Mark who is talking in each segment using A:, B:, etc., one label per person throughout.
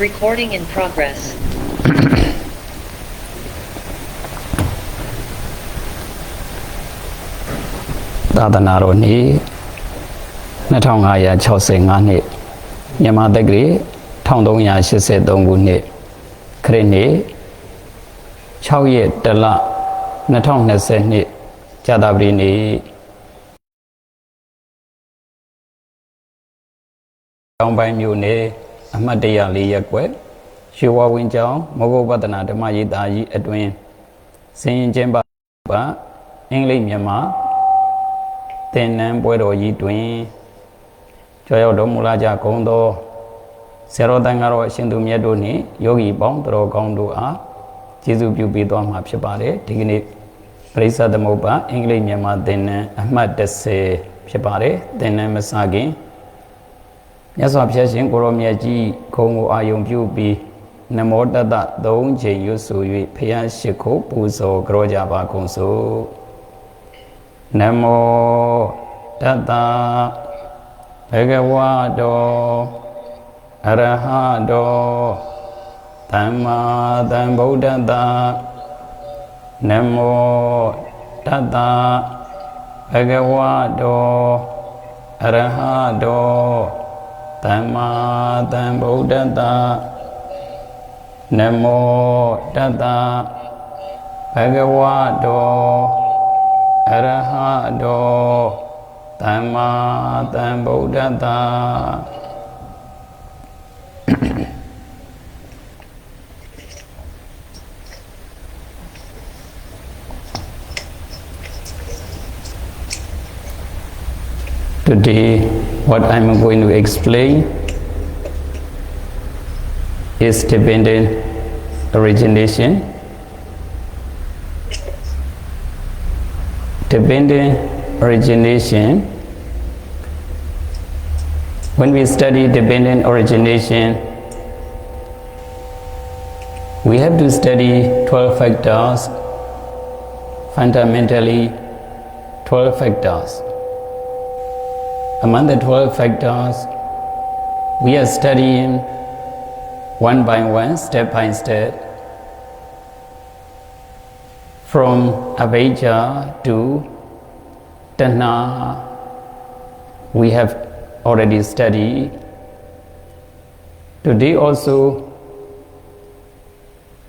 A: Recording in progress.
B: သာသနာတော်နေ့2565နှစ်မြန်မာတက္ကရာ1383ခုနှစ်ခရစ်နှစ်6ရက်တလ2020နှစ်ကြာသပတေးနေ့တောင်ပိုင်းမြို့နယ်အမှတ်တရ4ရပ်ကွက်ရွှေဝဝင်းကျောင်းမောဂုတ်ပတ္တနာဓမ္မရေးသားကြီးအတွင်စင်ရင်ကျင်းပအင်္ဂလိပ်မြန်မာသင်္นานပွဲတော်ကြီးတွင်ကြောရောက်တော်မူလာကြကုန်သောဆရာတော်တန်ဃာတော်အရှင်သူမြတ်တို့နှင့်ယောဂီပေါင်းတော်ကောင်းတို့အားကျေးဇူးပြုပေးသွားမှာဖြစ်ပါတယ်ဒီကနေ့ပရိစ္ဆသမုပ္ပါအင်္ဂလိပ်မြန်မာသင်္นานအမှတ်10ဖြစ်ပါတယ်သင်္นานမစခင်မြတ်စွာဘုရားရှင်ကိုရောမြတ်ကြီးခုံကိုအာယုံပြုပြီးနမောတတ3ချိန်ရွတ်ဆို၍ဘုရားရှိခိုးပူဇော်ကြောကြပါကုန်စို့နမောတတဘဂဝတောအရဟတောသမ္မာသမ္ဗုဒ္ဓတ္တနမောတတဘဂဝတောအရဟတောသမ္မာသမ္ဗုဒ္ဓတ္တနမောတတဘဂဝတောအရဟတောသမ္မာသမ္ဗုဒ္ဓတ္တToday, what I'm going to explain is dependent origination. Dependent origination. When we study dependent origination, we have to study 12 factors, fundamentally 12 factors. Among the 12 factors, we are studying one by one, step by step, from avijja to tanha. We have already studied. Today also,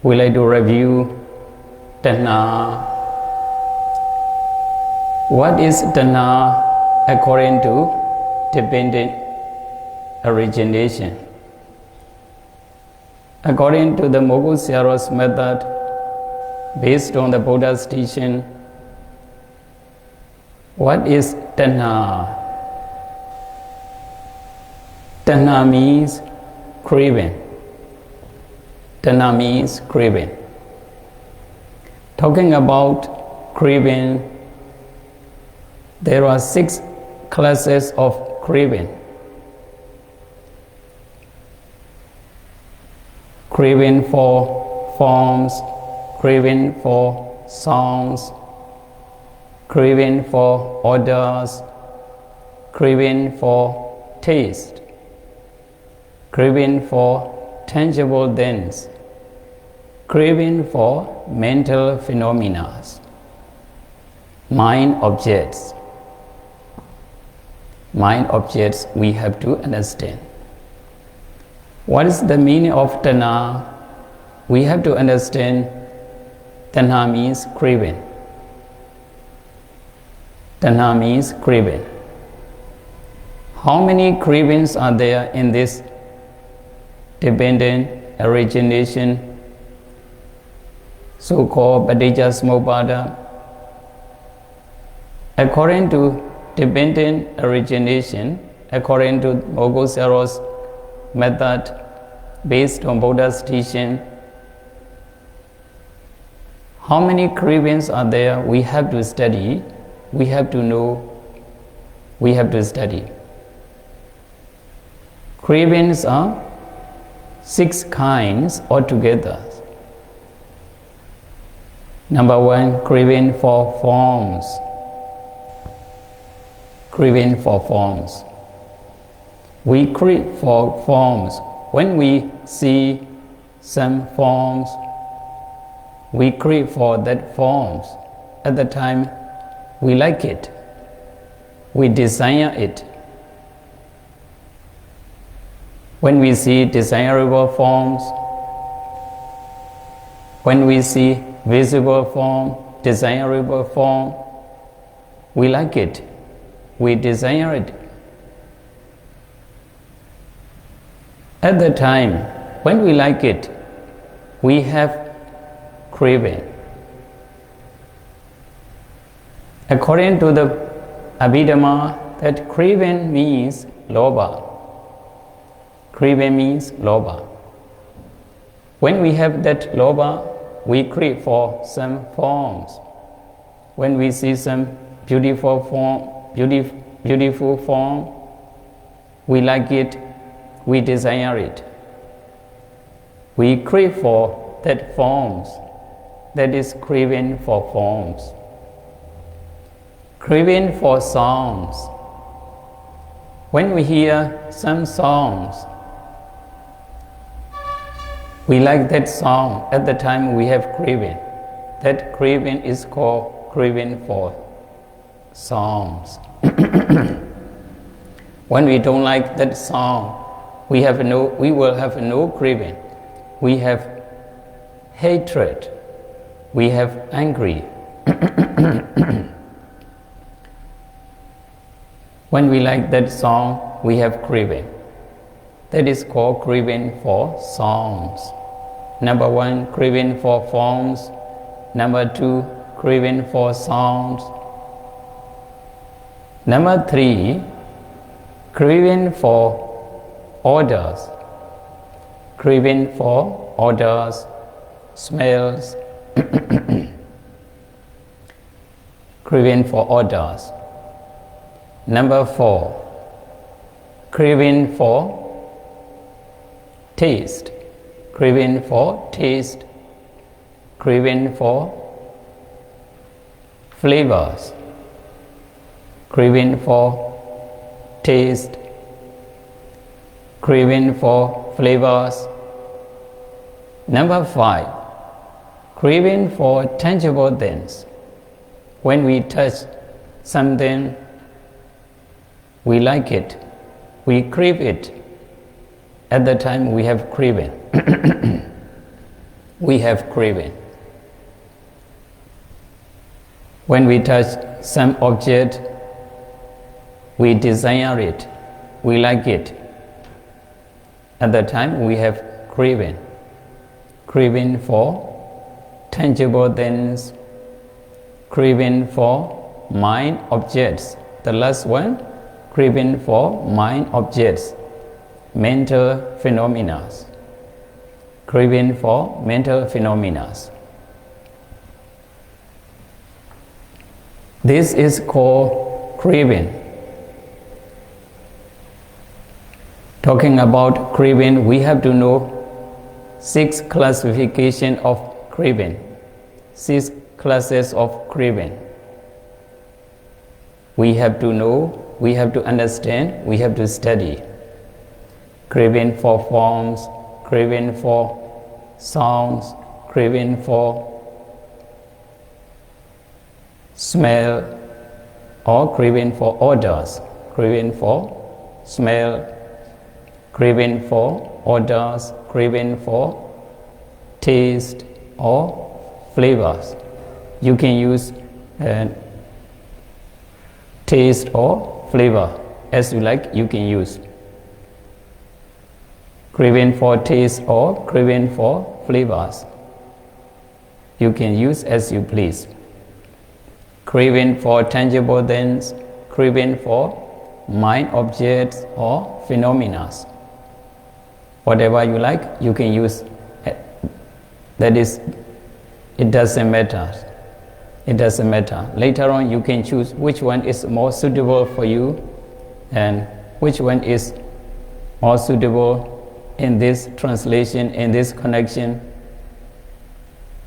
B: we like to review tanha. What is tanha according to dependent origination? According to the Mogul Seros method, based on the Buddha's teaching, what is tanha? Tanha means craving. Tanha means craving. Talking about craving, there are 6 classes of craving. Craving for forms, craving for sounds, craving for odors, craving for taste, craving for tangible things, craving for mental phenomena, mind objects. Mind objects we have to understand. What is the meaning of tanha? We have to understand tanha means craving. Tanha means craving. How many cravings are there in this dependent origination, so-called paticcasamuppada? According to dependent origination, according to Mogul Seros method, based on Buddha's teaching, how many cravings are there? We have to study, we have to know, we have to study. Cravings are 6 kinds altogether. Number 1, craving for forms. Craving for forms. We crave for forms, when we see some forms, we crave for that forms. At the time, we like it. We desire it. When we see desirable forms, when we see visible form, desirable form, we like it. We desire it. At the time, when we like it, we have craving. According to the Abhidhamma, that craving means lobha. Craving means lobha. When we have that lobha, we crave for some forms. When we see some beautiful form, beautiful form, we like it, we desire it. We crave for that forms. That is craving for forms. Craving for songs. When we hear some songs, we like that song. At the time we have craving. That craving is called craving for songs. When we don't like that song, we will have no craving. We have hatred. We have angry. When we like that song, we have craving. That is called craving for songs. Number one, craving for forms. Number two, craving for sounds. Number three, craving for odors. Craving for odors, smells. Craving for odors. Number four, craving for taste. Craving for taste. Craving for flavors. Craving for taste. Craving for flavors. Number five, craving for tangible things. When we touch something, we like it, we crave it. At the time we have craving. We have craving. When we touch some object, we desire it, we like it. At the time we have craving. Craving for tangible things, craving for mind objects. The last one, craving for mind objects, mental phenomena. Craving for mental phenomena. This is called craving. Talking about craving, we have to know 6 classifications of craving. 6 classes of craving. We have to know, we have to understand, we have to study. Craving for forms, craving for sounds, craving for smell, or craving for odors, craving for smell, craving for odors, craving for taste or flavors. You can use taste or flavor as you like, you can use. Craving for taste or craving for flavors, you can use as you please. Craving for tangible things, craving for mind objects or phenomena. Whatever you like, you can use. That is, it doesn't matter. It doesn't matter. Later on, you can choose which one is more suitable for you and which one is more suitable in this translation, in this connection.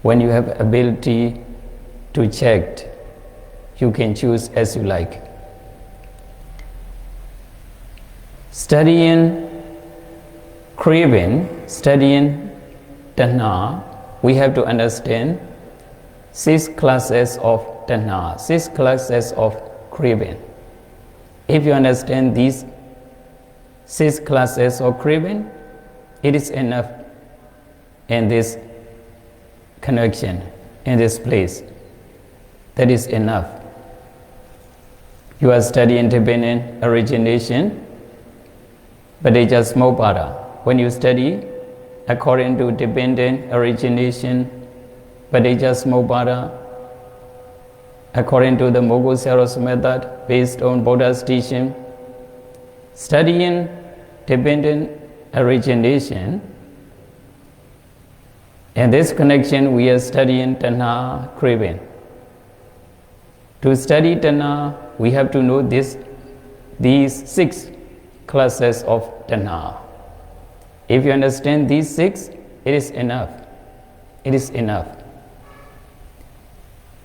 B: When you have ability to check, you can choose as you like. craving, studying Tanha, we have to understand 6 classes of Tanha, 6 classes of craving. If you understand these 6 classes of craving, it is enough in this connection, in this place. That is enough. You are studying dependent origination, but it just Mopada. When you study according to dependent origination, but it just Mopada, according to the Mogul Saros method based on Buddha's teaching, studying dependent origination. In this connection, we are studying Tanha craving. To study Tanha, we have to know these 6 classes of Tanha. If you understand these 6, it is enough. It is enough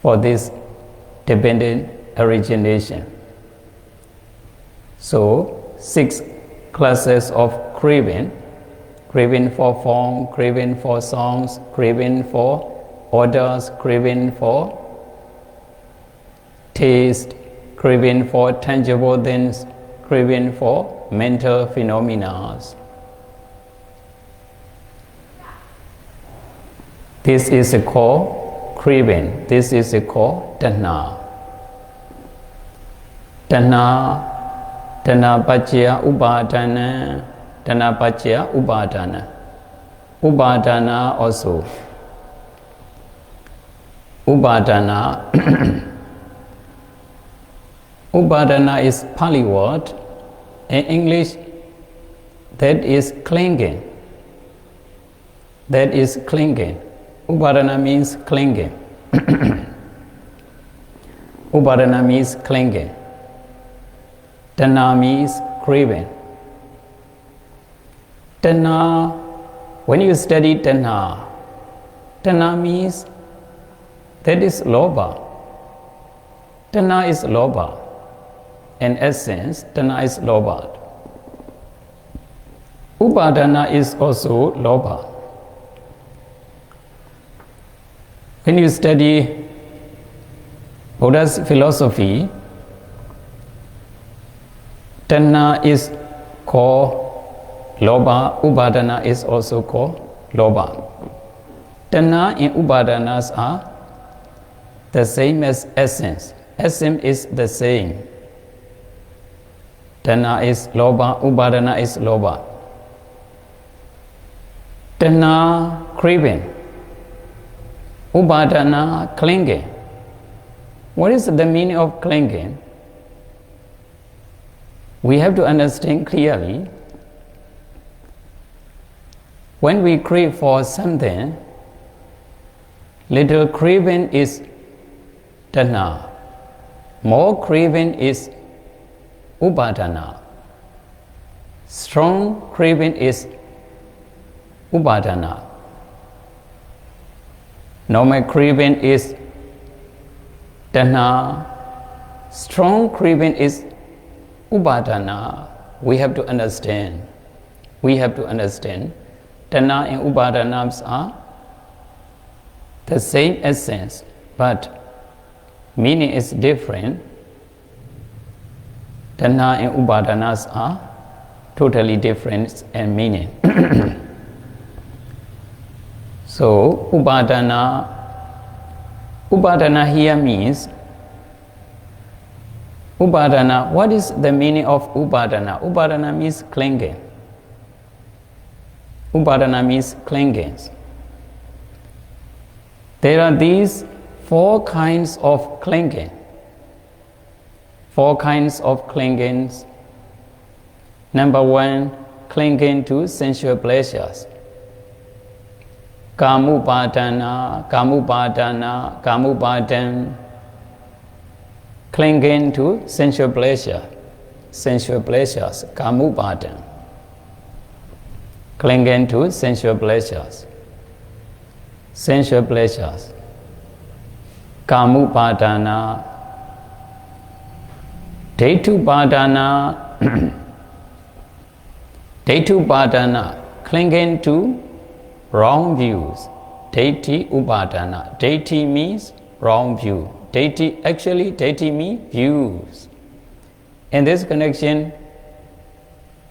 B: for this dependent origination. So, 6 classes of craving. Craving for form, craving for songs, craving for odors, craving for taste, craving for tangible things, craving for mental phenomena. This is called craving. This is called Tanha. Tanha, Tanha Pacchaya Upadana. Tanha Pacchaya Upadana. Upadana also. Upadana. Upadana is Pali word. In English, that is clinging. That is clinging. Upadana means clinging. Upadana means clinging. Tanha means craving. Tanha, when you study Tanha, Tanha means that is Lobha. Tanha is Lobha. In essence, Tanha is Lobha. Upadana is also Lobha. When you study Buddha's philosophy, Tanha is called Lobha, Upadana is also called Lobha. Tanha and Upadanas are the same as essence. Essence is the same. Tanha is Lobha, Upadana is Lobha. Tanha craving, Upadana clinging. What is the meaning of clinging? We have to understand clearly. When we crave for something, little craving is Tanha. More craving is Upadana. Strong craving is Upadana. Normal craving is Tanha. Strong craving is Upadana. We have to understand. We have to understand. Tanha and Upadanas are the same essence, but meaning is different. Tanha and Upadanas are totally different in meaning. So, Upadana here means, Upadana, what is the meaning of Upadana? Upadana means clinging. Upadana means clinging. There are these 4 kinds of clinging. 4 kinds of clingings. Number 1, clinging to sensual pleasures. Kamupadana, Kamupadana, Kamupadan. Clinging to sensual pleasure. Sensual pleasures, Kamupadan. Clinging to sensual pleasures. Sensual pleasures. Kamupadana. Detupadana. Detupadana. clinging to wrong views. Deity upadana. Deity means wrong view. Deity means views. In this connection,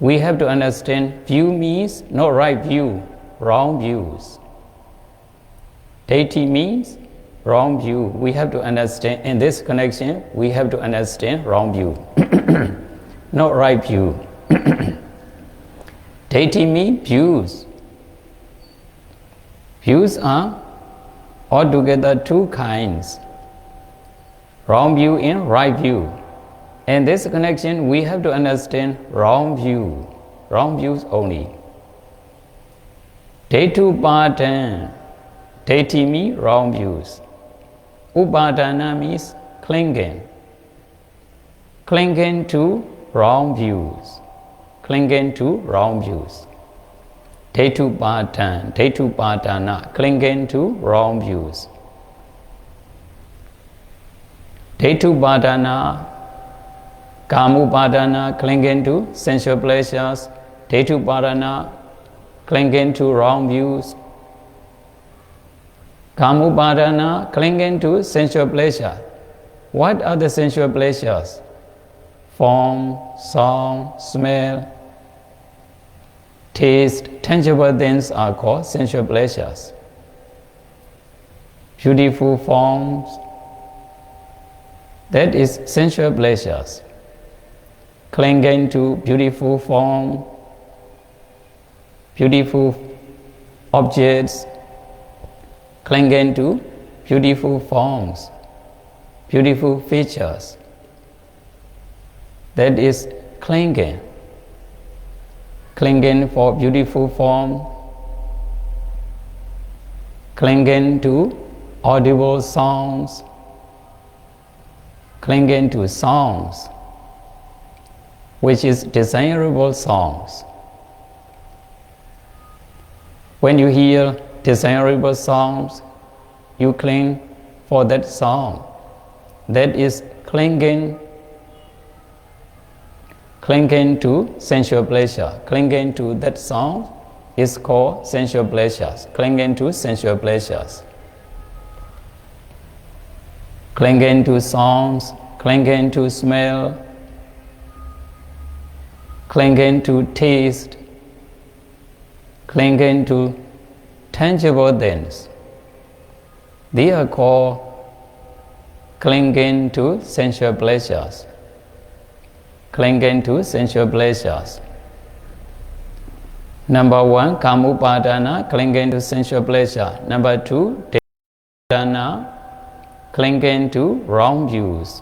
B: we have to understand view means not right view, wrong views. Deity means wrong view. We have to understand, in this connection, we have to understand wrong view, not right view. Deity means views. Views are altogether two kinds, wrong view and right view. In this connection, we have to understand wrong views only. Deitupadan, deity means wrong views. Upadana means clinging to wrong views. Deitupadana, clinging to wrong views. Deitupadana, kamupadana, clinging to sensual pleasures. Deitupadana, clinging to wrong views. Kamupadana, clinging to sensual pleasure. What are the sensual pleasures? Form, sound, smell, taste, tangible things are called sensual pleasures. Beautiful forms, that is sensual pleasures. Clinging to beautiful form, beautiful objects, clinging to beautiful forms, beautiful features. That is clinging. Clinging for beautiful form, clinging to audible sounds, clinging to songs, which is desirable songs. When you hear desirable songs, you cling for that song. That is clinging to sensual pleasure. Clinging to that song is called sensual pleasures. Clinging to sensual pleasures. Clinging to songs, clinging to smell, clinging to taste, clinging to tangible things. They are called clinging to sensual pleasures. Clinging to sensual pleasures. Number one, kamupadana, clinging to sensual pleasure. Number two, deitupadana, clinging to wrong views.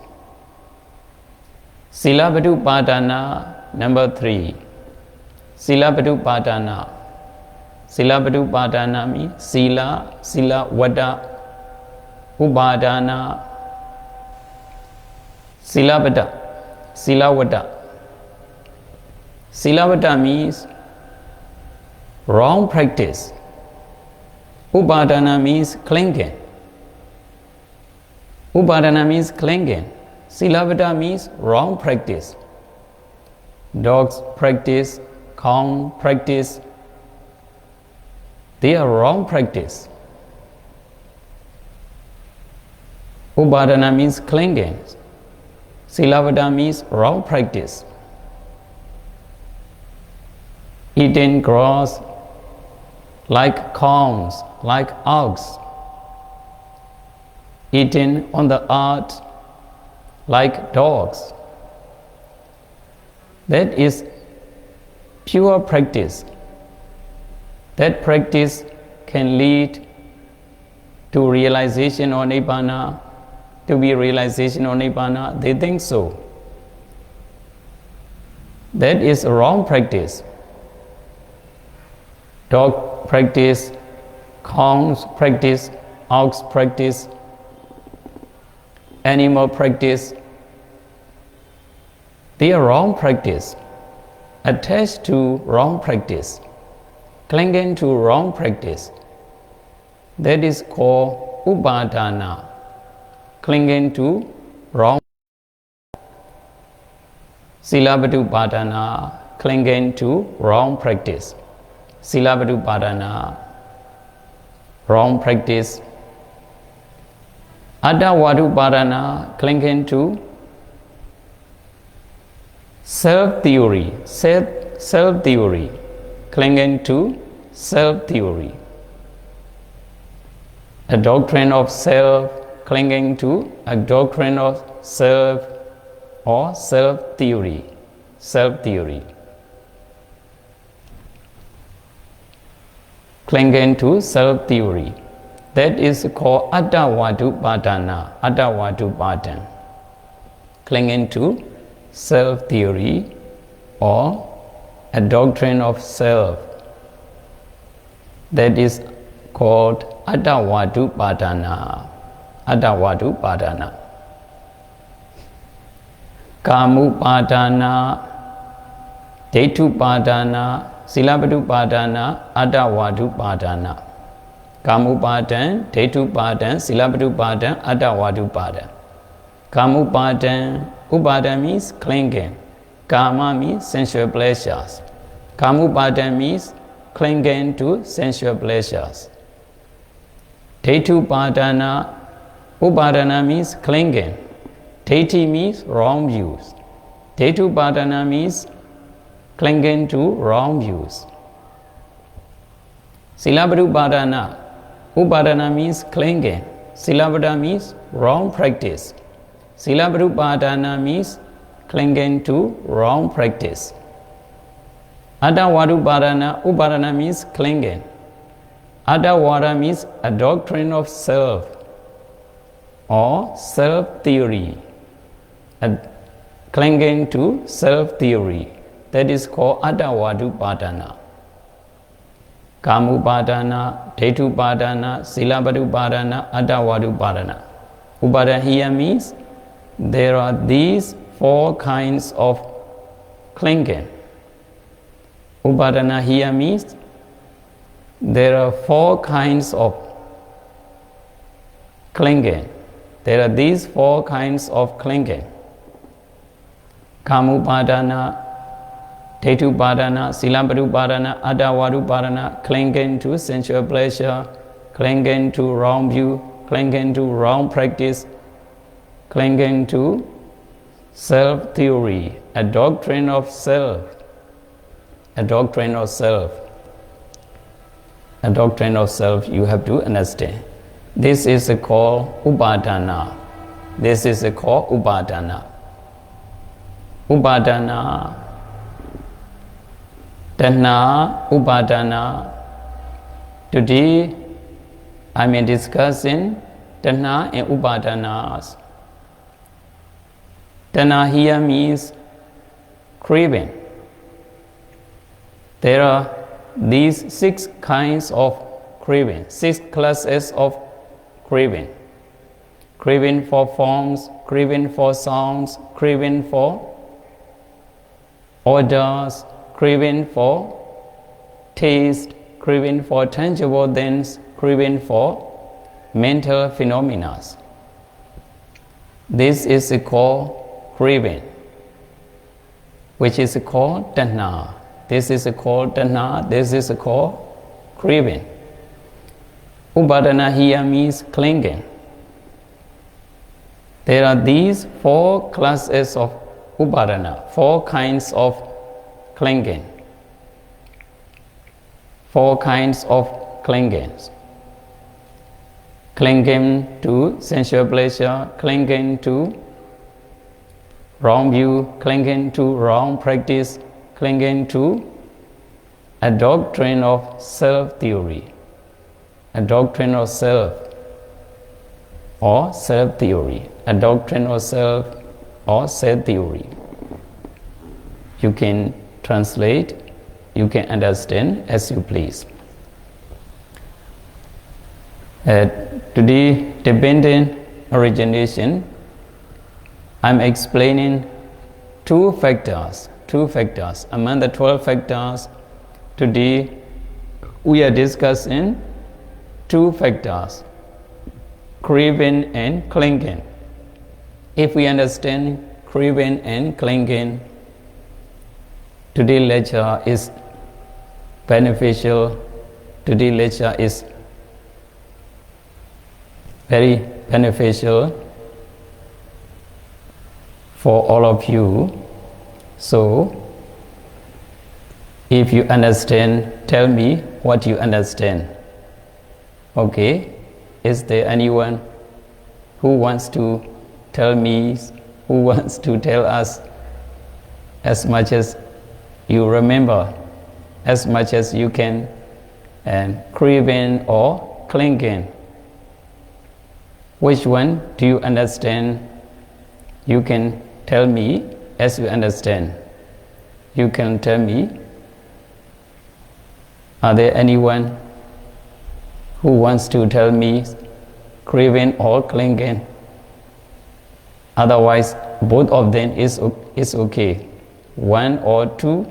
B: Silabhatupadana, number three. Silabhatupadana. Silabhatupadana means sila, vada, upadana, silabhata. Silavada. Silavada means wrong practice. Upadana means clinging. Upadana means clinging. Silavada means wrong practice. Dogs practice, cow practice. They are wrong practice. Upadana means clinging. Silavada means wrong practice. Eating grass like cows, like ox. Eating on the earth like dogs. That is pure practice. That practice can lead to realization or nibbana. To be realization or nibbana, they think so. That is a wrong practice. Dog practice, cows practice, ox practice, animal practice. They are wrong practice. Attached to wrong practice, clinging to wrong practice. That is called upadana. Clinging to wrong. Silabhatupadana, clinging to wrong practice. Silabadu Padana, wrong practice. Adawadu Padana, clinging to self-theory, self-theory, clinging to self-theory. A doctrine of self, clinging to a doctrine of self or self-theory, self-theory. Clinging to self-theory. That is called Adawadu Padana, Adawadu Padan. Clinging to self-theory or a doctrine of self. That is called Adawadu Padana, Adawadu Padana. Kamu Padana, Detu Padana, Silabadu Padana, Adawadu Padana. Kamu Padan, Detu Padan, Silabadu Padan, Adawadu Padan. Kamu Padan, Upada means clinging. Kama means sensual pleasures. Kamu Padan means clinging to sensual pleasures. Detu Padana, Upadana means clinging. Deti means wrong views. Detu Padana means clinging to wrong views. Silabadu Padana, Upadana means clinging. Silabada means wrong practice. Silabadu Padana means clinging to wrong practice. Adawadu Padana, Upadana means clinging. Adawada means a doctrine of self or self-theory. Clinging to self-theory. That is called Adawadu Padana. Kamu Padana, Detu Padana, Silabadu Padana, Adawadu Padana. Upada here means there are these four kinds of clinging. Upadana here means there are four kinds of clinging. There are these four kinds of clinging. Kamu Padana, Detu Padana, Silabadu Padana, Adawadu Padana, clinging to sensual pleasure, clinging to wrong view, clinging to wrong practice, clinging to self-theory, a doctrine of self, a doctrine of self. A doctrine of self you have to understand. This is called Upadana. This is called Upadana. Upadana. Tanha Upadana. Today I am discussing Tanha and Upadanas. Tanha here means craving. There are these 6 kinds of craving, 6 classes of craving. Craving for forms, craving for sounds, craving for odors, craving for taste, craving for tangible things, craving for mental phenomena. This is called craving, which is called tanha. This is called tanha, this is called craving. Upadana here means clinging. There are these 4 classes of upadana, 4 kinds of clinging. 4 kinds of clingings. Clinging to sensual pleasure, clinging to wrong view, clinging to wrong practice, clinging to a doctrine of self-theory, a doctrine of self or self-theory, a doctrine of self or self-theory. You can translate, you can understand as you please. Today, dependent origination, I'm explaining 2 factors. Among the 12 factors, today we are discussing 2 factors, craving and clinging. If we understand craving and clinging, today's lecture is beneficial. Today's lecture is very beneficial for all of you. So, if you understand, tell me what you understand. Okay? Is there anyone who wants to tell me, who wants to tell us as much as you remember, as much as you can, and craving or clinging? Which one do you understand? You can tell me as you understand. You can tell me. Are there anyone who wants to tell me craving or clinging? Otherwise, both of them is okay. One or two.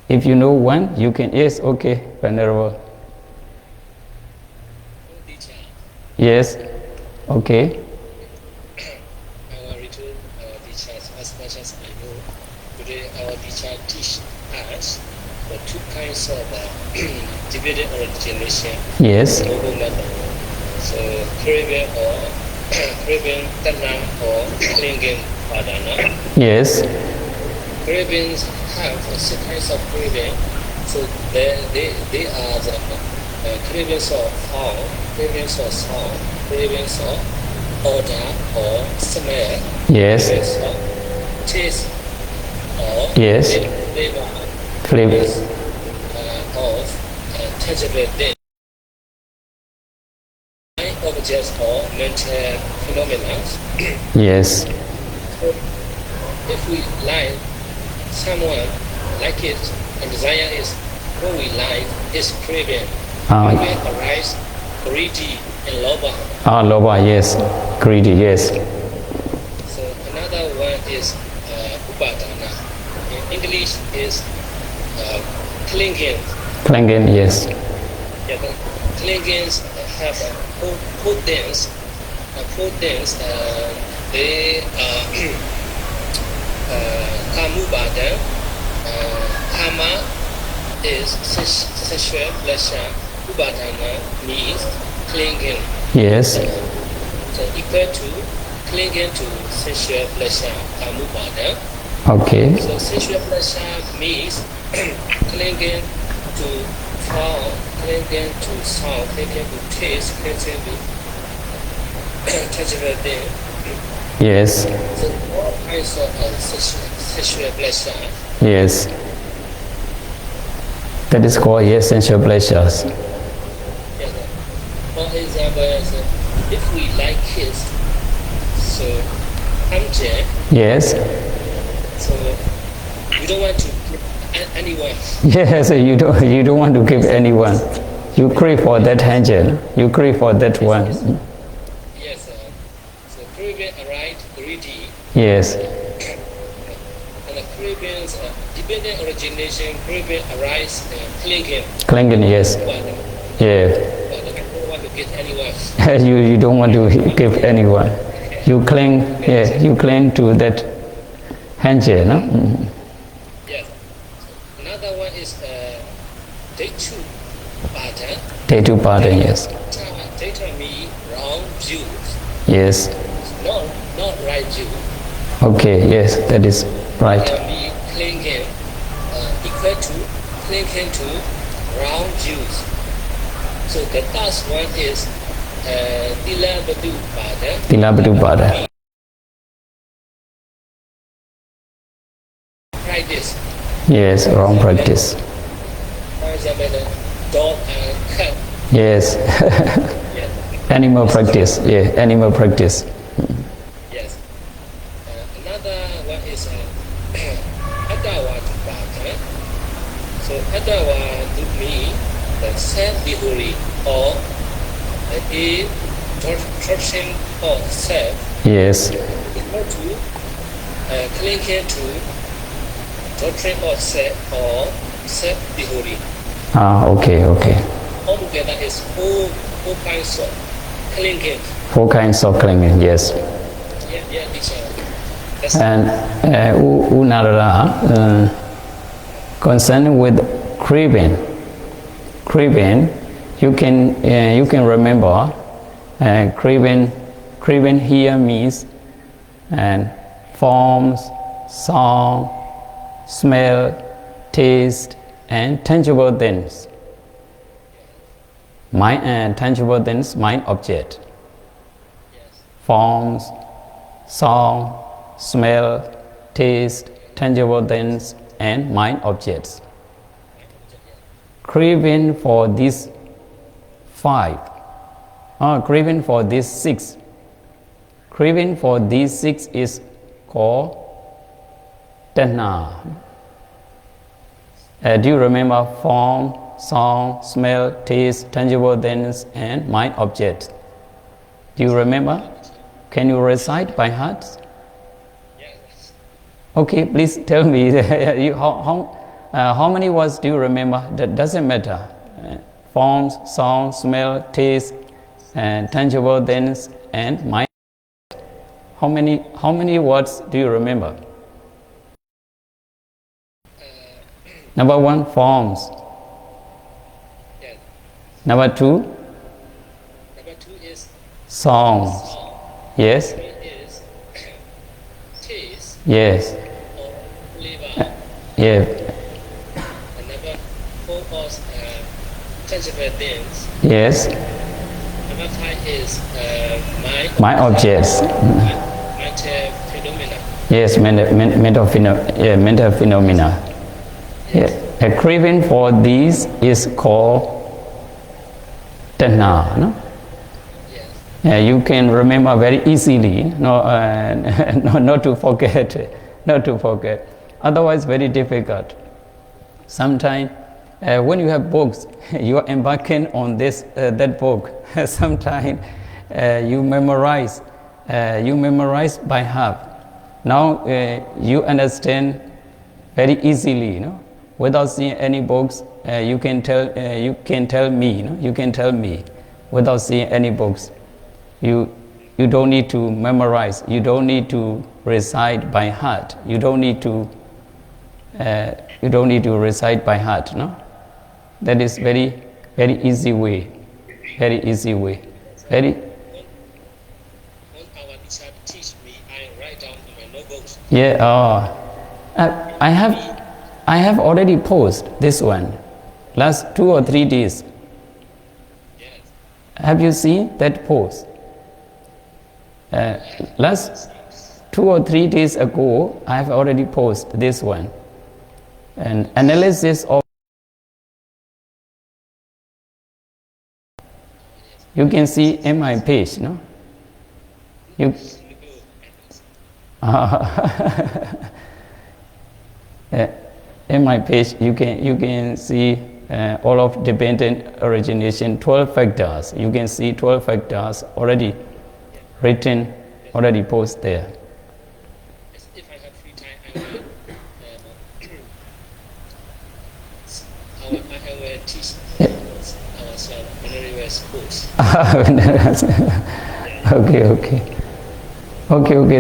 B: If you know one, you can. Yes, okay, Venerable. Yes, okay.
A: Our return teachers, as much as I know, today our teacher teach us the two kinds of divided origination.
B: Yes.
A: So craving or craving tanam or clinging padana.
B: Yes.
A: Cravings have six kinds of craving. So they are the cravings of form, cravings of sound, cravings of odor or smell.
B: Yes.
A: Cravings of taste or
B: Yes.
A: flavor.
B: Flip.
A: Of tangible things. Objects or mental phenomena.
B: Yes.
A: If we like someone, like it, and desire is what we like is craving. Craving arise, greedy, and loba.
B: Loba, yes. Greedy, yes.
A: So another one is upadana. In English is clinging.
B: Clinging, yes.
A: Yeah, the clingings have four things. They kamubada. Kama is sexual pleasure. Upadana means clinging.
B: Yes.
A: So equal to clinging to sexual pleasure. Kamubada.
B: Okay.
A: So sexual pleasure means clinging to form, clinging to sound, clinging to taste, clinging to tangible thing.
B: Yes.
A: So all kinds of sexual pleasure.
B: Yes. That is called, yes, sensual pleasures.
A: Yes. For example, if we like kids, so amche.
B: Yes.
A: So we don't want to give anyone.
B: Yes, you don't want to give anyone. You crave for that angel. You crave for that one.
A: Yes. So craving arise greedy.
B: Yes.
A: And the cravings, dependent origination, craving arise clinging.
B: Clinging, yes. Yeah.
A: But I don't want to get anyone.
B: You don't want to give anyone. You cling, yeah, you cling to that angel, no? Mm-hmm.
A: Yes. Another one is day two pattern.
B: Day two pattern, yes.
A: Data me wrong views.
B: Yes.
A: Not right view.
B: Okay, yes, that is right.
A: Me clinging equal to clinging to wrong views. So the last one is dilabadu pattern.
B: Dilabadu pattern.
A: Practice.
B: Yes, wrong practice.
A: For example, dog and cat.
B: Yes.
A: Yes.
B: Animal practice. Yeah, animal practice.
A: Yes. Another one is adawa pattern. So adawa to me the self-beholding or a torturing of self
B: Yes.
A: equal to clinging to torturing of self or self-beholding.
B: Okay.
A: Altogether is four kinds of clinging.
B: Four kinds of clinging, yes.
A: Yeah, teacher. That's
B: And Unarara, concerned with craving. Craving, you can remember. Craving here means forms, sound, smell, taste, and tangible things. Tangible things, mind object. Forms, sound, smell, taste, tangible things, and mind objects. Craving for these 5. Craving for these 6. Craving for these 6 is called Tayar. Do you remember form, sound, smell, taste, tangible things, and mind objects? Do you remember? Can you recite by heart?
A: Yes.
B: Okay, please tell me how many words do you remember? That doesn't matter. Forms, sound, smell, taste, and tangible things, and mind. How many words do you remember? Number 1, forms.
A: Yes.
B: Number 2,
A: Number 2 is
B: songs. Yes.
A: 3 is taste
B: Yes.
A: or flavor.
B: Yeah.
A: And number 4 was tangible things.
B: Yes.
A: Number 5 is
B: My objects.
A: mental phenomena.
B: Yes. Mental phenomena. Yeah. A craving for these is called Tayar. No?
A: Yes.
B: You can remember very easily. Not to forget. Not to forget. Otherwise, very difficult. Sometimes, when you have books, you are embarking on that book. Sometimes you memorize by heart. Now you understand very easily, without seeing any books. You can tell me, without seeing any books. You don't need to memorize. You don't need to recite by heart. You don't need to recite by heart. No, that is very easy way. Very easy way. Very.
A: When our teacher teach me, I write down in my notebooks.
B: Yeah. I have already posted this one. Last 2 or 3 days.
A: Yes.
B: Have you seen that post? Last 2 or 3 days ago, I have already posted this one. An analysis of. You can see in my page, no? In my page, you can see all of dependent origination, 12 factors. You can see 12 factors already written, already posted there.
A: If I have free time, I will teach ourselves whenever schools.
B: Okay.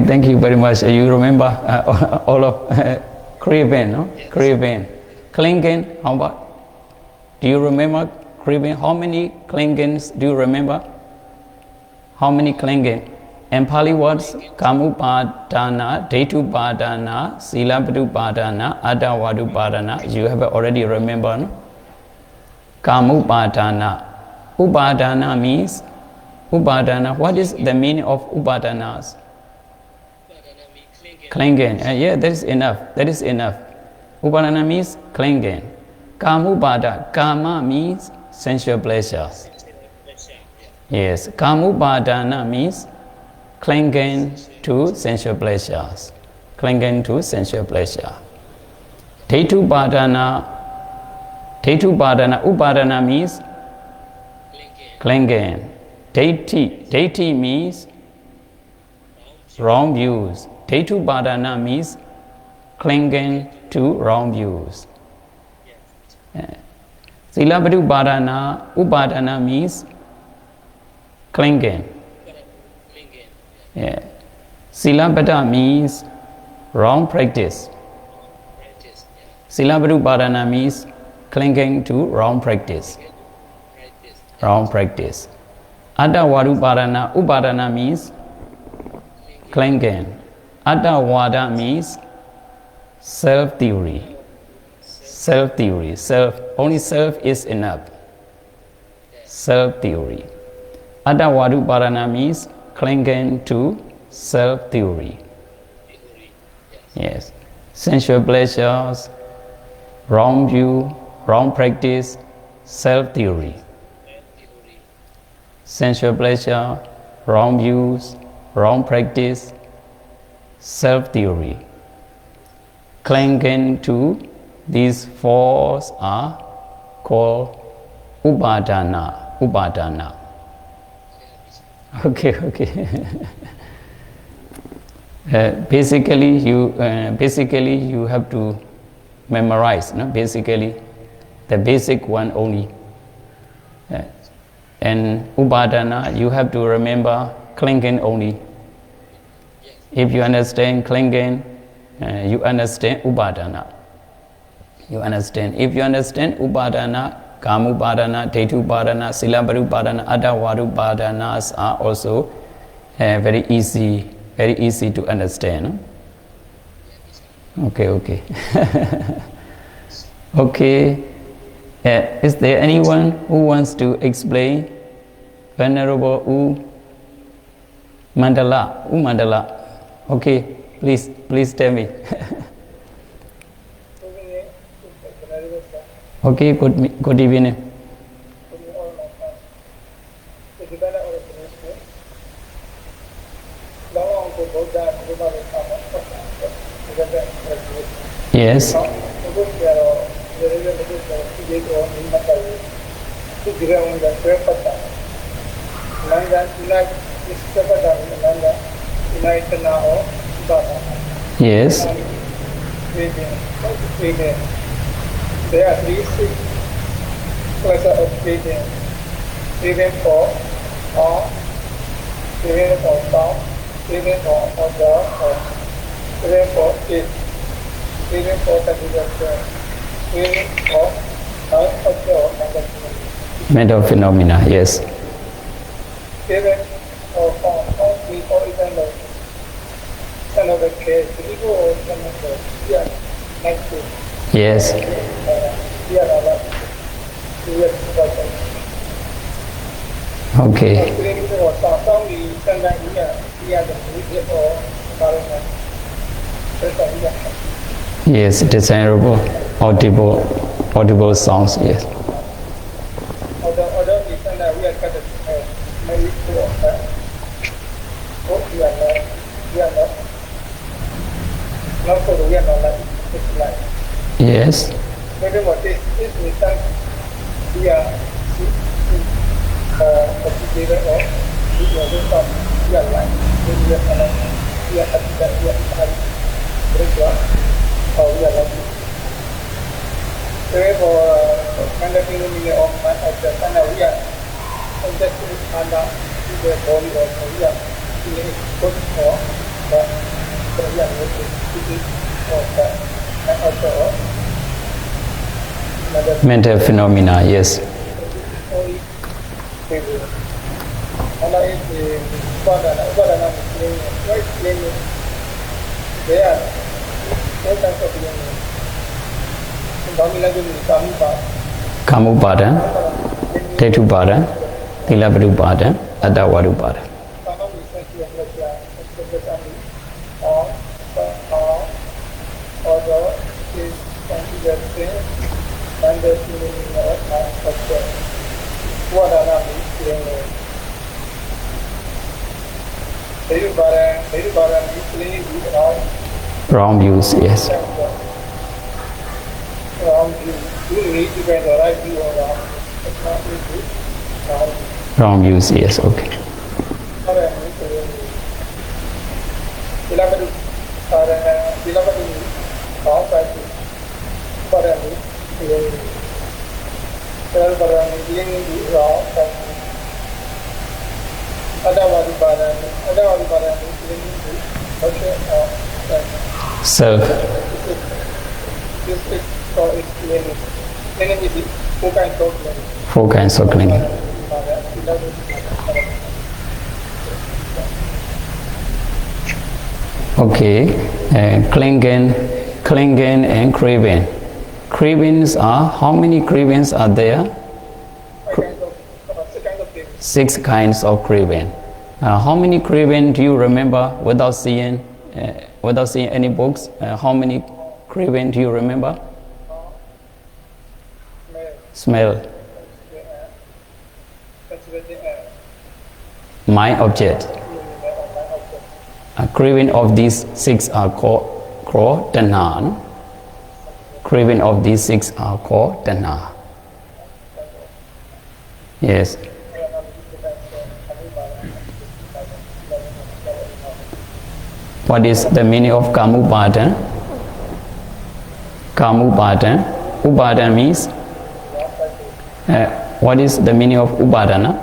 B: Thank you very much. You remember all of craving, no?
A: Yes.
B: Craving, clinging. How about? Do you remember craving? How many clingings do you remember? How many clinging? In Pali words, Kamupadana, Detupadana, Silapadupadana, Adawadupadana. You have already remembered. No? Kamupadana. Upadana means Upadana. What is the meaning of Upadanas? Clinging. Yeah, that is enough. Upadana means clinging. Kamupada. Kama means sensual pleasures. Yes. Kamupadana means clinging to sensual pleasures. Clinging to sensual pleasure. Detupadana. Upadana means clinging. Deity means wrong views. Detupadana means clinging to wrong views. Upadana means clinging. Yeah. Silabata means wrong practice. Silapadupadana means clinging to wrong practice. Wrong practice. Attavadupadana, upadana means clinging. Attavada means self-theory. Self-theory. Only self is enough. Self-theory. Attavadupadana means clinging to self-theory. Yes. Sensual pleasures, wrong view, wrong practice, self-theory. Sensual pleasure, wrong views, wrong practice, self-theory. Clinging to these fours are called upadana. Upadana. Okay. Basically, you have to memorize. No? Basically, the basic one only. And upadana, you have to remember clinging only. If you understand clinging, you understand upadana. You understand. If you understand upadana, kamupadana, detupadana, silapadupadana, attavadupadana's are also very easy to understand. No? Okay. Okay. Is there anyone who wants to explain? Venerable U Mandala. Okay, please tell me. Okay, good evening. Yes. Yes.
C: There are three classes of craving. Craving for all, craving for sound, craving for order, or craving for taste, craving for satisfaction, craving for
B: mental phenomena, yes.
C: Craving for form, or even the case, ego or
B: yes. Okay. Yes, desirable, audible sounds, yes. Yes. Mental phenomena, yes. Kamupada, Tetupada, Silapadupada, Attavadupada. Wrong views, yes. Wrong views, yes, okay. Self.
C: for its clinic. Clinic is 4 kinds of clinic.
B: 4 kinds of clinging. Okay, clinging and craving. Cravings are, how many cravings are there? 6 kinds of craving. How many craving do you remember without seeing any books? How many craving do you remember? Smell. Mind object. A craving of these 6 are called Tayar. Craving of these 6 are called Tayar. Yes. What is the meaning of Kamupada? Kamupada. Upada means. What is the meaning of Upadana?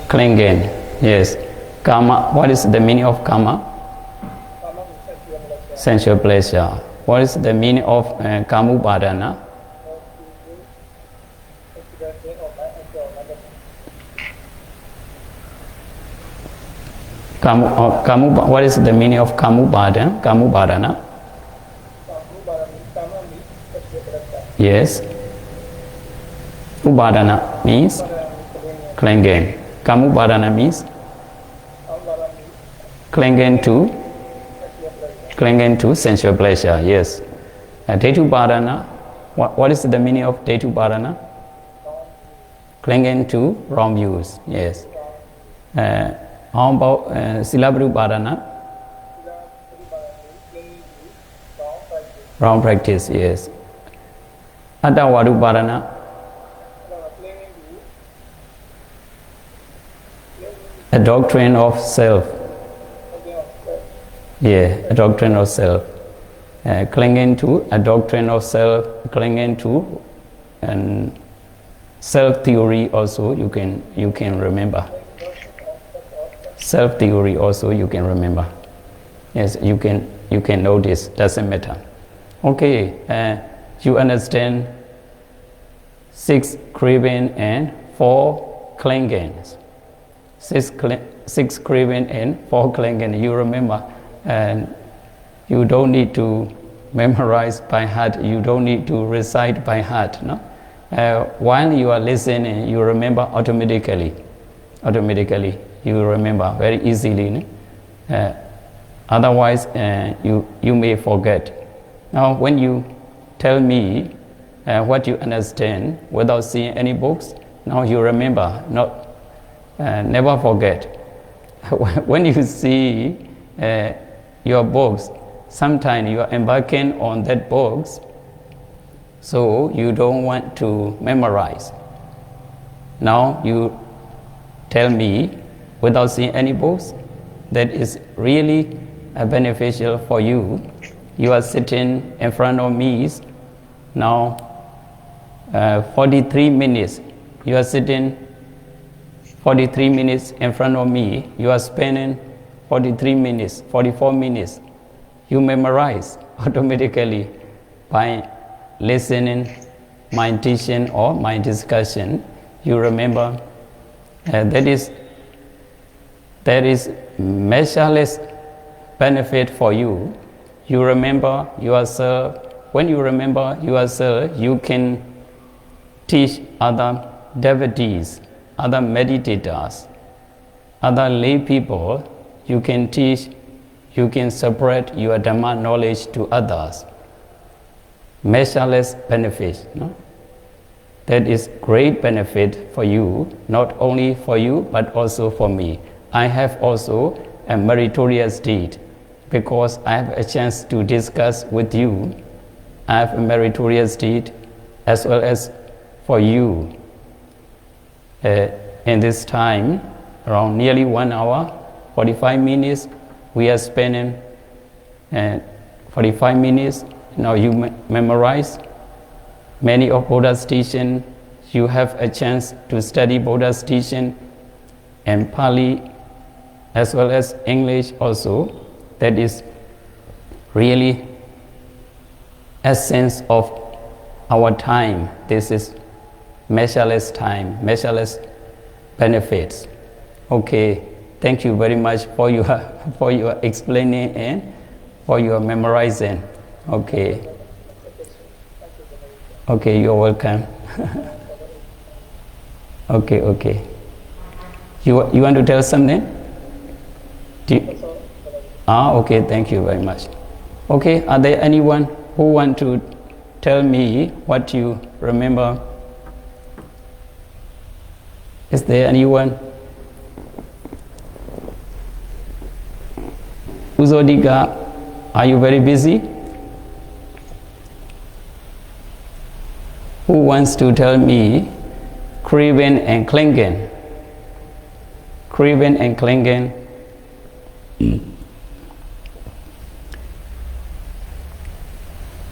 B: Clinging. Yes. Kama. What is the meaning of Kama? Sensual pleasure. What is the meaning of Kamupadana? What is the meaning of Kamupadana? Kamupadana? Yes. Upadana means clinging. Kamupadana means clinging to sensual pleasure. Yes. Detupadana. What is the meaning of Detupadana? Clinging to wrong views. Yes. How about Silapadupadana? Wrong practice, yes. Attavadupadana? A doctrine of self. Yeah, a doctrine of self. Clinging to a doctrine of self, clinging to and self theory also you can remember. Self theory also you can remember. Yes, you can notice, doesn't matter. Okay, you understand 6 craving and 4 clingings. 6 craving and 4 clinging. You remember, and you don't need to memorize by heart. You don't need to recite by heart. No, while you are listening, you remember automatically. Automatically, you remember very easily. Otherwise, you may forget. Now, when you tell me what you understand without seeing any books, now you remember. Never forget. When you see your books, sometimes you are embarking on that books, so you don't want to memorize. Now you tell me without seeing any books, that is really beneficial for you. You are sitting in front of me now 43 minutes. You are sitting 43 minutes in front of me. You are spending 43 minutes, 44 minutes. You memorize automatically by listening my teaching or my discussion. You remember that is measureless benefit for you. You remember yourself. When you remember yourself, you can teach other devotees, other meditators, other lay people. You can teach, you can spread your Dhamma knowledge to others. Measureless benefit. No? That is great benefit for you, not only for you, but also for me. I have also a meritorious deed because I have a chance to discuss with you. I have a meritorious deed as well as for you. In this time, around nearly 1 hour, 45 minutes, we are spending 45 minutes. Now you memorize many of Buddha's teaching. You have a chance to study Buddha's teaching and Pali as well as English also. That is really essence of our time. This is measureless time, measureless benefits. Okay, thank you very much for your explaining and for your memorizing. Okay. Okay, you're welcome. Okay. You want to tell something? Okay, thank you very much. Okay, are there anyone who want to tell me what you remember? Is there anyone? Uzodika, are you very busy? Who wants to tell me craving and clinging? Craving and clinging.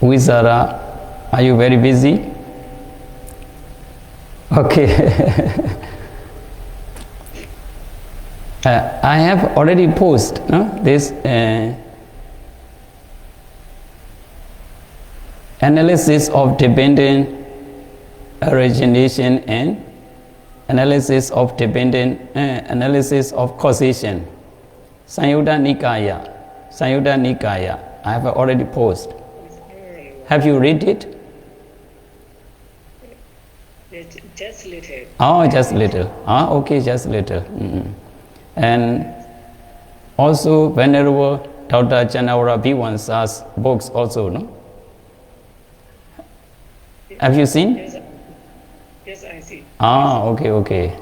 B: Wizara, are you very busy? Okay. I have already posted this analysis of dependent origination and analysis of dependent analysis of causation. Samyutta Nikaya. I have already posted. Have you read it?
D: Just little.
B: Oh, just little. Okay, just little. And also Venerable Dr. Chanawara Bhiwansa's books also, no? Have you seen?
D: Yes, I see.
B: Okay.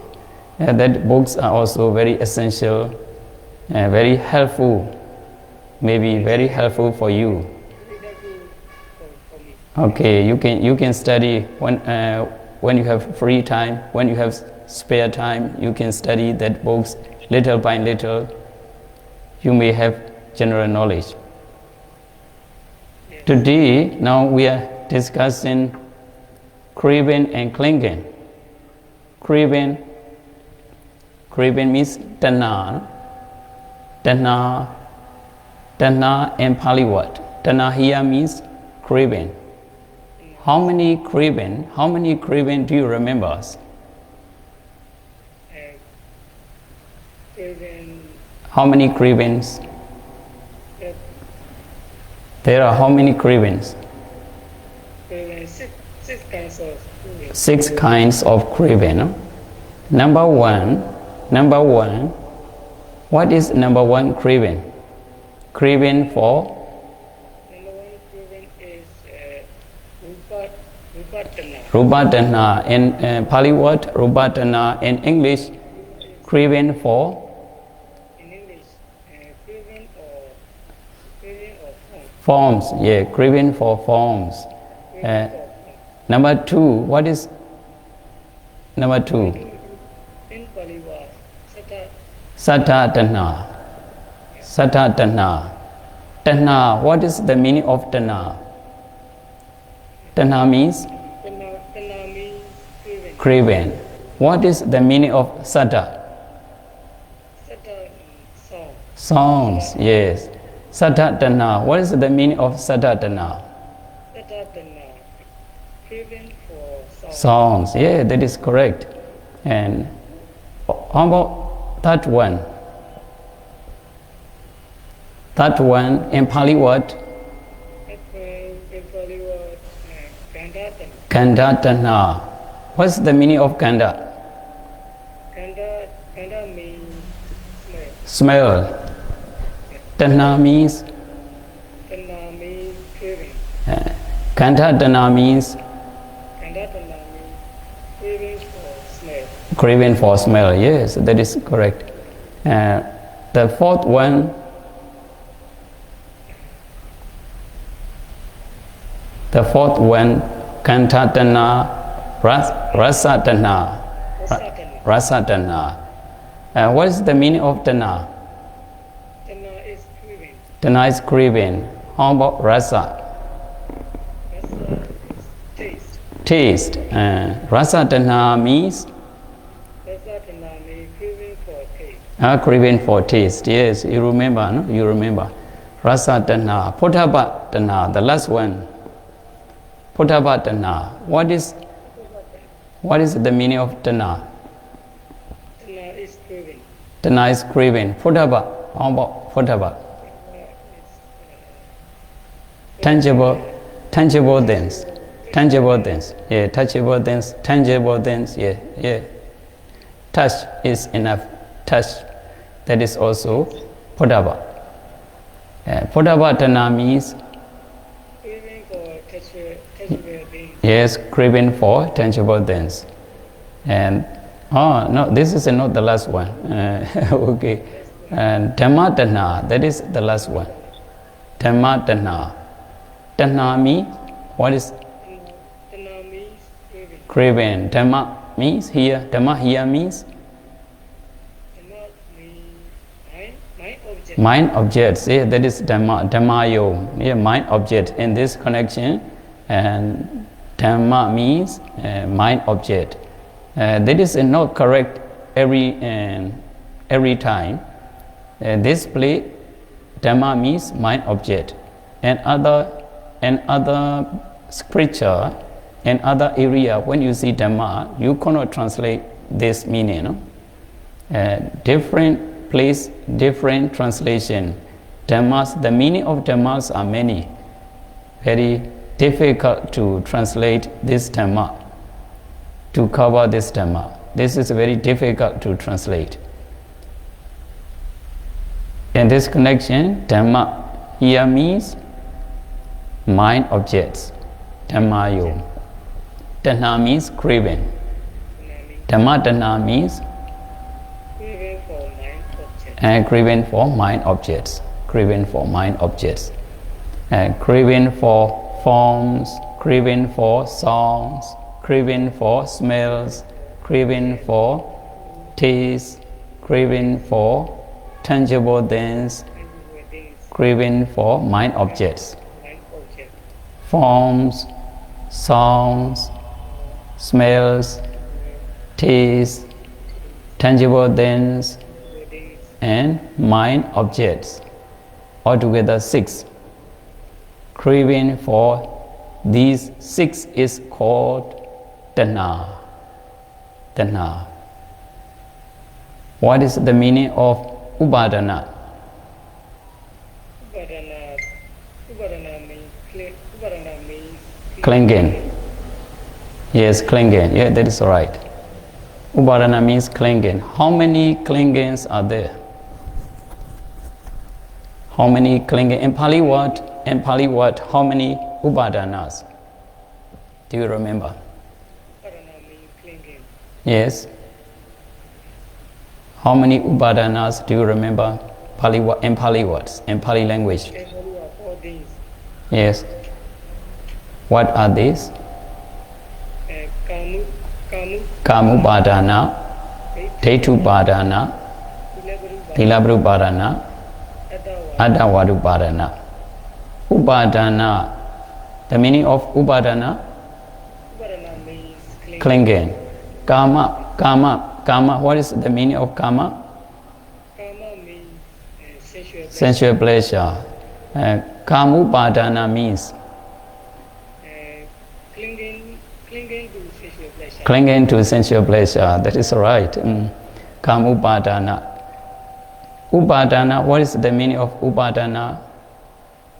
B: Yeah, that books are also very essential, very helpful, maybe very helpful for you. Okay, you can study when you have free time, when you have spare time, you can study that books little by little. You may have general knowledge.
D: Yes.
B: Today, now we are discussing craving and clinging. Craving means tanha. Tanha in Pali word. Tanha here means craving. How many craving do you remember? How many cravings? There are how many cravings?
D: Six kinds of craving.
B: 6 kinds of craving. No? Number one, what is number one craving? Craving for?
D: Number one craving is rupa
B: Rupa-tanha. In Pali word, rupa-tanha. In English, craving for?
D: In English, craving or
B: forms. Yeah, craving for forms. Number two, what is number two?
D: In Pali word,
B: Satta-tanha. Satta-tanha. Tanha, what is the meaning of tanha? Tanha means?
D: Tanha means craving.
B: Craving. What is the meaning of satta?
D: Satta song.
B: Songs, yes. Satta-tanha. What is the meaning of satta-tanha?
D: Satta tanha, craving for
B: Songs, yeah, that is correct. And how about that one? That one in Pali word?
D: In Pali word,
B: Kanda-tanha. What's the meaning of kanda?
D: Kanda means
B: Smell. Tanha means?
D: Tanha means craving.
B: Kanda-tanha means?
D: Tanha means craving for smell.
B: Craving for smell, yes, that is correct. The fourth one, Kanta-tanha, Rasa-tanha. Rasa-tanha. What is the meaning of tanha?
D: Tanha is craving.
B: Tanha is craving. How about rasa?
D: Rasa is taste.
B: Taste. Rasa-tanha means?
D: Rasa-tanha means craving for taste.
B: Craving for taste. Yes, you remember, no? You remember. Rasa-tanha. Potapa-tanha, the last one. Phuddhava Tana. What is the meaning of Tana?
D: Tana is craving.
B: Tana is craving. Phuddhava. How about Phuddhava? Tangible things. Tangible things. Yeah, touchable things. Tangible things. Yeah. Touch is enough. Touch. That is also Phuddhava. Phuddhava Tana means
D: Craving for tangible things.
B: yes, craving for tangible things. And no, this is not the last one. Okay. And Dhamma Tana, that is the last one. Dhamma Tana. Tana means what is
D: Tana means craving.
B: craving? Dhamma means here. Dhamma here means
D: Tana means mind object.
B: mind objects. Yeah, that is Dhamma. Dhammayo. Yeah, mind object in this connection. And Dhamma means mind object. That is not correct every time. This play, Dhamma means mind object. And other scripture, and other area, when you see Dhamma, you cannot translate this meaning. No? Different place, different translation. Dhammas, the meaning of Dhammas are many. Very difficult to translate this Dhamma, to cover this Dhamma. This is very difficult to translate. In this connection, Dhamma here means mind objects. Dhammayo. Tana means craving. Dhamma Tana means
D: Craving for mind object.
B: and craving for mind objects. Craving for mind objects. Craving for forms, craving for songs, craving for smells, craving for taste, craving for tangible things,
D: Tangible things.
B: craving for mind objects.
D: Mind object.
B: Forms, songs, smells, taste, tangible things,
D: Things.
B: and mind objects. Altogether 6. Craving for these 6 is called Tana. Tana. What is the meaning of Upadana?
D: Upadana means
B: Clinging. Yes, clinging. Yeah, that is right. Upadana means clinging. How many clingings are there? How many clinging? In Pali word, how many upadanas? Do you remember?
D: Upadana means clinging.
B: Yes. How many upadanas do you remember? In Pali words, in Pali language.
D: Generally are 4 things.
B: Yes. What are these? Kamupadana, Dhetupadana, Thilabrupadana, Adavadupadana. Upadana. The meaning of Upadana?
D: Upadana means
B: Clinging. Kama. What is the meaning of kama?
D: Kama means
B: Sensual pleasure. Kamupadana means
D: clinging to sensual pleasure.
B: clinging to sensual pleasure. That is right. Kamupadana. Upadana. What is the meaning of upadana?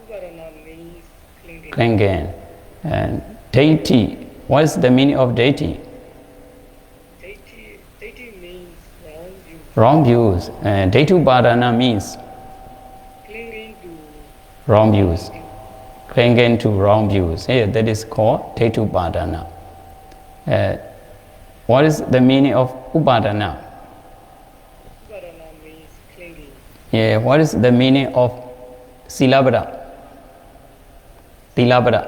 D: Upadana means clinging.
B: Clinging. And deity. What is the meaning of deity?
D: Deity means
B: Wrong views. Dhetupadana means
D: clinging to
B: wrong views. Clinging to wrong views. Yeah, that is called Dhetupadana. What is the meaning of upadana?
D: Upadana means clinging.
B: Yeah, what is the meaning of silabada? Silabada.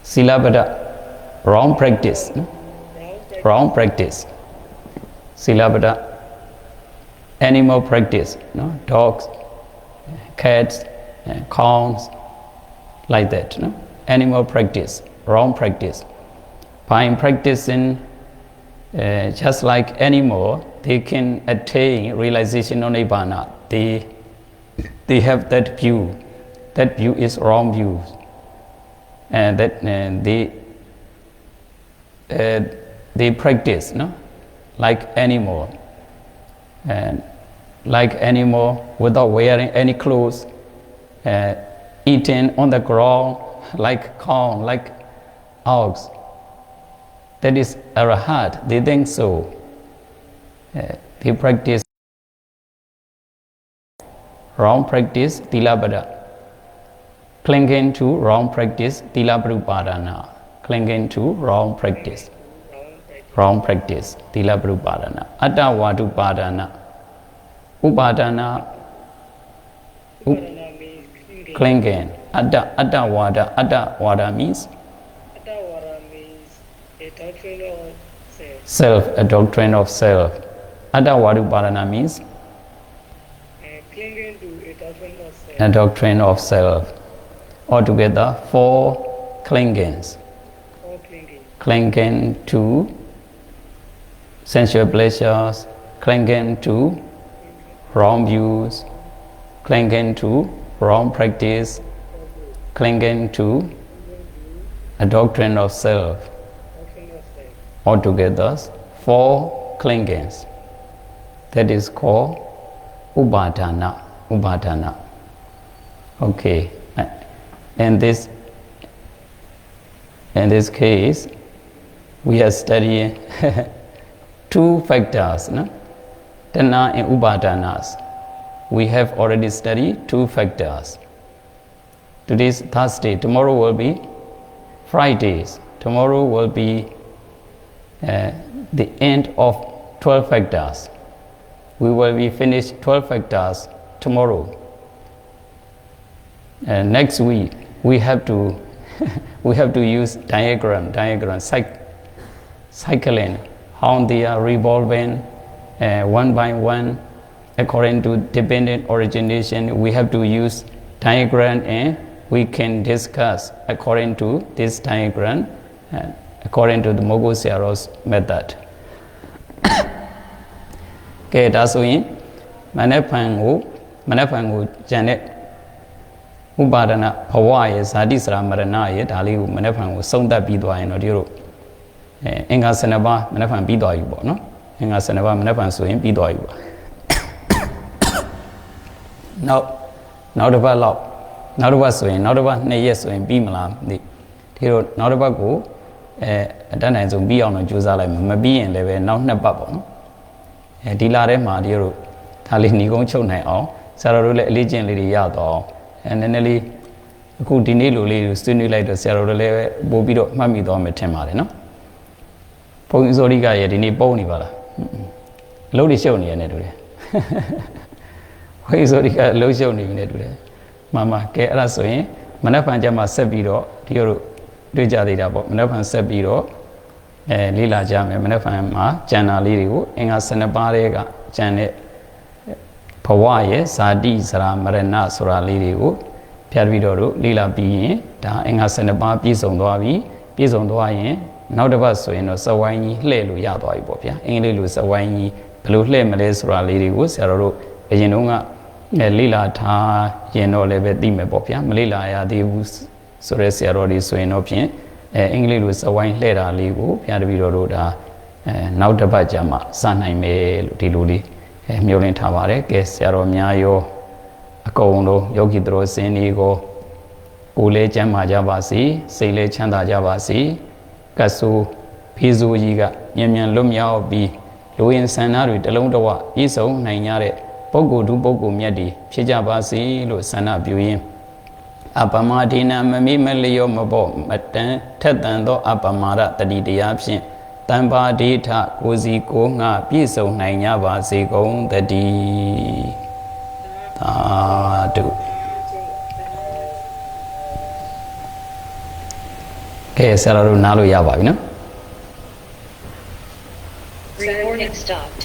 B: Silabada. Wrong practice. Wrong practice. Silabada. Animal practice. No? Dogs, cats, cows, like that. No? Animal practice. Wrong practice. By practicing just like animal, they can attain realization of Nibbana. They have that view. that view is wrong view, and that they practice, no, like animal, and like animal without wearing any clothes, eating on the ground like corn, like ox. That is arahat. They think so. They practice wrong practice, tilabada. Clinging to wrong practice, tilabrupadana. Clinging to wrong practice. Wrong practice, tilabrupadana. Attavadupadana. Upadana. Clinging. Attavada means?
D: Attavada means a doctrine of self.
B: Self, a doctrine of self. Attavadupadana means?
D: Clinging to a doctrine of self.
B: A doctrine of self. Altogether, 4 clingings.
D: Or clinging.
B: Clinging to sensual pleasures, clinging to wrong views, clinging to wrong practice, clinging to a doctrine of self.
D: Doctrine of self.
B: Altogether, 4 clingings. That is called upadana. Upadana. Okay. In this case, we are studying 2 factors, no? Tana and upadanas. We have already studied 2 factors. Today is Thursday. Tomorrow will be Fridays. Tomorrow will be the end of 12 factors. We will be finished 12 factors tomorrow. Next week we have to use diagram, cycling, how they are revolving one by one according to dependent origination. We have to use diagram, and we can discuss according to this diagram, according to the Mogo Searo's method. ကဲဒါဆိုရင်မနက်ဖြန်ကိုကျန်တဲ့ဥပါဒနာဘဝရဲ့ဇာတိစရာမရဏရဲ့ဒါလေးကိုမနက်ဖြန်ကိုဆုံးသက်ပြီးသွားရင်တော့တို့အင်္ဂါ12ပါးမနက်ဖြန်ပြီးသွားပြီပေါ့နော်အင်္ဂါ12ပါးမနက်ဖြန်ဆိုရင်ပြီးသွားပြီပေါ့နောက်တစ်ပတ်လောက်နောက်တစ်ပတ်ဆိုရင်နောက်တစ်ပတ်2ရက်ဆိုရင်ပြီးမလားမသိဒီတော့နောက်တစ်ပတ်ကိုအတန်းနိုင်ဆုံးပြီးအောင်တော့ကြိုးစားလိုက်မပြီးရင်လည်းပဲနောက်2ပတ်ပေါ့နော်ဒီလာထဲမှာဒီတို့ဒါလေးညီကုန်းချုပ်နိုင်အောင်ဆရာတော်တို့လည်းအလေးကျင့်လေးတွေရတော့နည်းနည်းလေးအခုဒီနေ့လိုလေးကိုဆွေးနွေးလိုက်တော့ဆရာတော်တို့လည်းပို့ပြီးတော့မှတ်မိသွားမယ်ထင်ပါတယ်နော်ဘုန်းကြီးစောရိကရဲ့ဒီနေ့ပုံနေပါလားအလုပ်တွေရှုပ်နေရတယ်တူတယ်ဘုန်းကြီးစောရိကအလုပ်ရှုပ်နေပြီနဲ့တူတယ်မှန်ပါကဲအဲ့ဒါဆိုရင်မနက်ဖြန်ကျမှဆက်ပြီးတော့ဒီတို့တွေ့ကြသေးတာပေါ့မနက်ဖြန်ဆက်ပြီးတော့လေးလာကြမယ်မနက်ဖြန်မှာကျန်တာလေးတွေကိုအင်္ဂါ12ပါးတွေကကျန်တဲ့ဘဝရဲ့ဇာတိဇရာမရဏဆိုတာလေးတွေကိုဖြတ်ပြီးတော့လေးလာပြီးရင်ဒါအင်္ဂါ12ပါးပြည့်စုံသွားပြီပြည့်စုံသွားရင်နောက်တစ်ပတ်ဆိုရင်တော့စဝိုင်းကြီးလှည့်လို့ရသွားပြီပေါ့ဗျာအင်္ဂလိပ်လိုစဝိုင်းကြီးဘယ်လိုလှည့်မလဲဆိုတာလေးတွေကိုဆရာတော်တို့အရင်တုန်းကလေးလာထားရင်တော့လည်းပဲသိမယ်ပေါ့ဗျာမလေးလာရသေးဘူးဆိုရဲဆရာတော်တွေဆိုရင်တော့ဖြင့်အင်္ဂလိပ်လိုစဝိုင်းလှည့်တာလေးကိုဖျားတပည့်တော်တို့ဒါနောက်တစ်ပတ်ကြာမှစနိုင်မယ်လို့ဒီလိုလေးမျှော်လင့်ထားပါတယ်ကဲဆရာတော်များရောအကုန်လုံးယောဂီတော်စင်တွေကိုကိုယ်လေးကျမ်းမာကြပါစေစိတ်လေးချမ်းသာကြပါစေကတ်ဆိုးဖေးဆိုးကြီးကမြန်လွတ်မြောက်ပြီးလူရင်ဆန္ဒတွေတလုံးတဝပြည့်စုံနိုင်ကြတဲ့ပုဂ္ဂိုလ်သူပုဂ္ဂိုလ်မြတ်တွေဖြစ်ကြပါစေလို့ဆန္ဒပြုရင်းအပမဒိနာမမိမလျောမဘောမတန်ထက်တန်သောအပမာရတတိတရားဖြင့်တံပါဒိဋ္ဌကိုစီကိုငါပြည့်စုံနိုင်ကြပါစေကုန်တည်းသာဓုကဲဆရာတို့နားလို့ရပါပြီနော်
E: Recording stopped.